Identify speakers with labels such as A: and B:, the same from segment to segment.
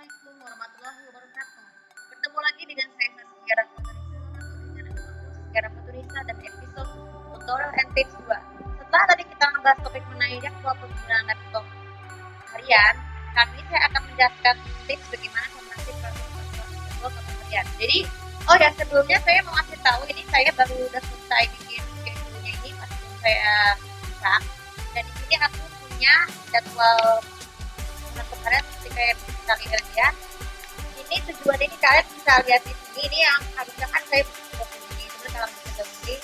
A: Assalamualaikum warahmatullahi wabarakatuh. Bertemu lagi dengan saya Saskia Rahmaturisa dan episode tutorial and tips 2. Setelah tadi kita membahas topik mengenai jadwal penggunaan laptop harian, kali ini saya akan menjelaskan tips bagaimana mengatasi jadwal harian. Jadi, sebelumnya saya mau kasih tahu ini saya baru udah selesai bikin schedule-nya ini pas saya masak. Dan di sini aku punya jadwal kemarin seperti kayak bisa lihat ya. Ini tujuan ini kalian bisa lihat di sini. Ini yang harusnya kan saya buat sendiri. Sebenarnya dalam ini,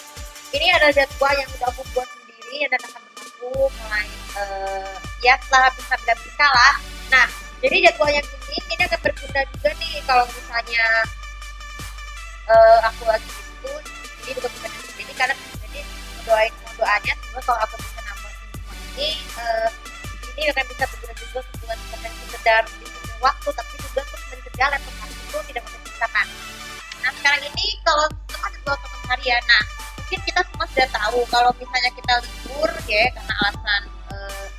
A: ini ada jadwal yang udah aku buat sendiri dan akan berlaku mulai setelah bisa lah. Nah, jadi jadwal yang ini akan berguna juga nih kalau misalnya aku lagi itu. Jadi bukan ini karena jadi doanya semoga kalau aku bisa nambah ini akan bisa berguna juga bukan sekedar di waktu tapi juga untuk mencegah laptop itu tidak memecahkan. Nah sekarang ini kalau semua jadwal harian, nah mungkin kita semua sudah tahu kalau misalnya kita libur ya karena alasan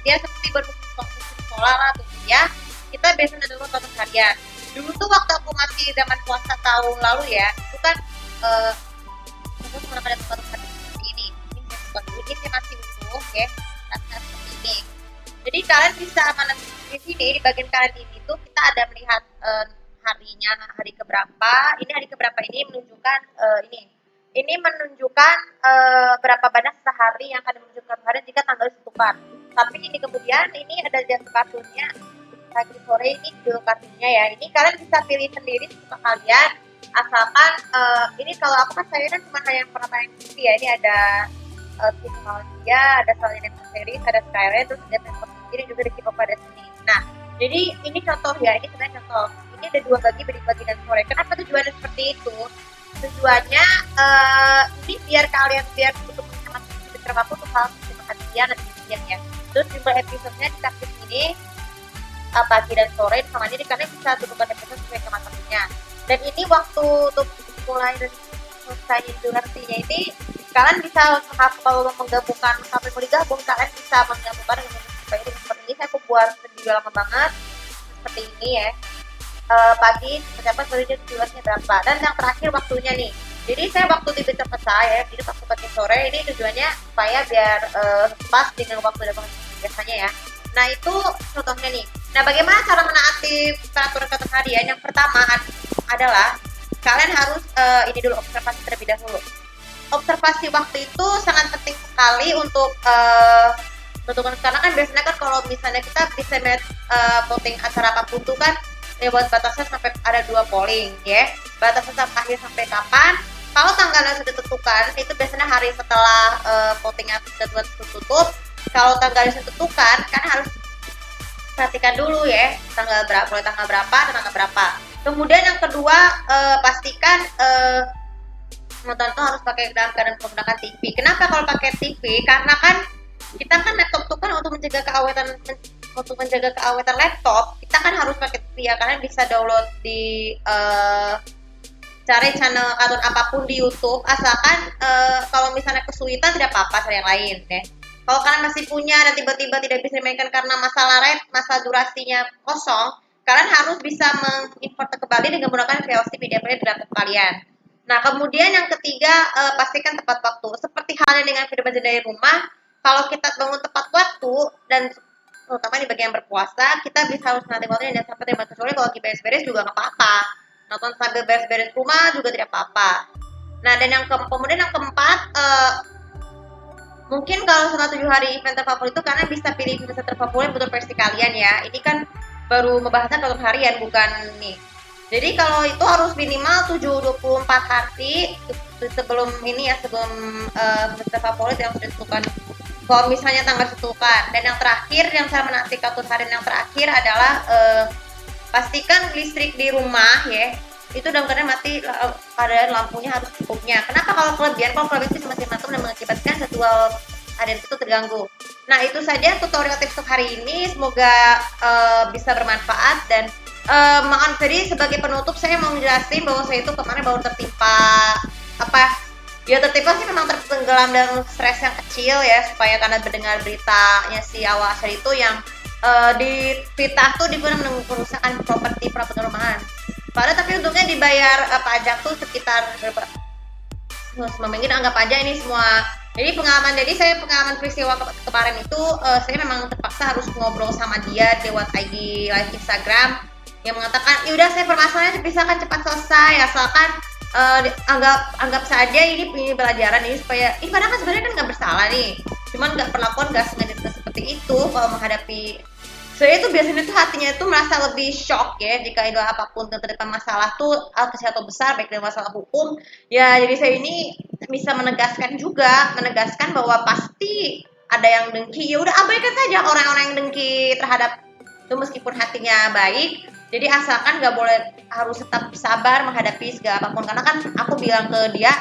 A: seperti bermusim sekolah lah tuh ya, kita biasanya ada jadwal harian. Dulu tuh waktu aku masih zaman puasa tahun lalu ya, itu kan aku menggunakan jadwal harian seperti ini. Ini masih utuh ya, seperti ini. Jadi kalian bisa di sini di bagian kanan ini tuh kita ada melihat harinya, hari keberapa. Ini hari keberapa ini menunjukkan ini menunjukkan berapa banyak sehari yang akan menunjukkan hari jika tanggal ditentukan. Tapi ini kemudian ini ada jam kartunya pagi sore ini judul kartunya ya. Ini kalian bisa pilih sendiri suka kalian. Asalkan ini kalau aku kan saya kan cuma kayak pernah main TV ya. Ini ada tim Malaysia, ada Salina Series, ada Skyline, terus ada ini juga di K-pop pada sini. Nah, jadi ini contoh ya, ini sebenarnya contoh. Ini ada dua bagi dan sore. Kenapa tujuannya seperti itu? Tujuannya ini biar kalian untuk menghemat berapapun untuk hal perhatian dan demikian ya. Terus jumlah episodenya dikasih ini pagi dan sore sama ini kalian bisa tentukan episode sesuai kematangannya. Dan ini waktu untuk mulai dan selesai durasinya ini kalian bisa kalau menggabungkan sampai mau digabung kalian bisa menggabungkan dengan seperti ini. Saya buat video lama banget seperti ini ya, pagi pejabat kerja durasinya berapa dan yang terakhir waktunya nih. Jadi saya waktu tidur cepat saya jadi waktu pagi sore ini tujuannya supaya biar pas dengan waktu dalam biasanya ya. Nah itu contohnya nih. Nah bagaimana cara menaati peraturan kantor harian? Yang pertama adalah kalian harus ini dulu observasi terlebih dahulu. Observasi waktu itu sangat penting sekali untuk bentukan, karena kan biasanya kan kalau misalnya kita bisa voting acara apapun tuh kan buat batasnya sampai ada 2 polling ya. Batasnya sampai akhir sampai kapan? Kalau tanggalnya sudah ditentukan itu biasanya hari setelah voting jadwal tutup. Kalau tanggalnya sudah ditentukan kan harus perhatikan dulu ya tanggal berapa, mulai tanggal berapa dan tanggal berapa. Kemudian yang kedua pastikan nonton tuh harus pakai dalam keadaan menggunakan TV. Kenapa kalau pakai TV? Karena kan kita kan laptop tuh kan untuk menjaga keawetan laptop, kita kan harus pakai TV ya. Kalian bisa download di cari channel kartun apapun di YouTube, asalkan kalau misalnya kesulitan tidak apa-apa cari yang lain ya. Kalau kalian masih punya dan tiba-tiba tidak bisa dimainkan karena masa durasinya kosong, kalian harus bisa mengimport kembali dengan menggunakan VLC media player di laptop kalian. Nah, kemudian yang ketiga, pastikan tepat waktu. Seperti halnya dengan video belajar dari rumah, kalau kita bangun tepat waktu, dan terutama di bagian berpuasa, kita bisa harus nanti waktunya dan sampai terima kecuali kalau lagi beres-beres juga nggak apa-apa. Nonton sambil beres-beres rumah juga tidak apa-apa. Nah, dan kemudian yang keempat, mungkin kalau setelah 7 hari event terfavorit itu, karena bisa pilih event terfavorit untuk versi kalian ya. Ini kan baru membahasnya kalau harian, bukan nih. Jadi kalau itu harus minimal 24 hari sebelum ini ya, sebelum favorit yang sudah ditentukan. Kalau misalnya tanggal ditentukan. Dan yang terakhir yang saya menanti kartu harian yang terakhir adalah pastikan listrik di rumah ya itu dalam keadaan mati, keadaan lampunya harus cukupnya. Kenapa kalau kelebihan? Kalau kelebihan itu masih mati dan mengakibatkan jadwal harian itu terganggu. Nah itu saja tutorial tips untuk hari ini. Semoga bisa bermanfaat dan maaf, jadi sebagai penutup saya mau menjelaskan bahwa saya itu kemarin baru tertimpa tertimpa sih memang tertenggelam dalam stres yang kecil ya, supaya karena mendengar beritanya si Awasar itu yang dipitah tuh digunakan untuk kerusakan properti perumahan. Padahal tapi untungnya dibayar pajak tuh sekitar berapa? Mungkin anggap aja ini semua. Jadi pengalaman peristiwa kemarin itu saya memang terpaksa harus ngobrol sama dia lewat IG live Instagram yang mengatakan, ya udah saya permasalahannya bisa cepat selesai asalkan anggap saja ini pelajaran ini supaya ini padahal kan sebenarnya kan nggak bersalah nih, cuman nggak perlakuan nggak sengaja seperti itu kalau menghadapi. Saya itu biasanya tuh hatinya itu merasa lebih shock ya jika itu apapun terdepan masalah tuh kecil atau besar baik dari masalah hukum ya. Jadi saya ini bisa menegaskan bahwa pasti ada yang dengki, ya udah abaikan saja orang-orang yang dengki terhadap itu meskipun hatinya baik. Jadi asalkan nggak boleh, harus tetap sabar menghadapi segala apapun, karena kan aku bilang ke dia,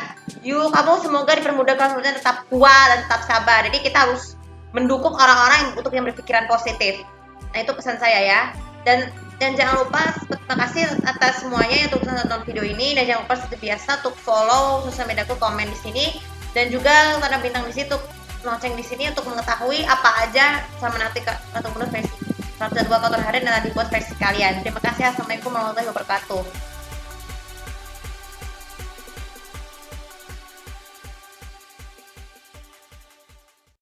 A: yuk kamu semoga dipermudah, kamu tetap kuat dan tetap sabar. Jadi kita harus mendukung orang-orang untuk yang berpikiran positif. Nah itu pesan saya ya. Dan jangan lupa, terima kasih atas semuanya yang telah nonton video ini, dan jangan lupa seperti biasa untuk follow sosial mediaku, komen di sini, dan juga tanda bintang di situ, lonceng di sini untuk mengetahui apa aja sama nanti atau menurut versi 102 kotor harian dan dibuat versi kalian. Terima kasih. Assalamualaikum warahmatullahi wabarakatuh.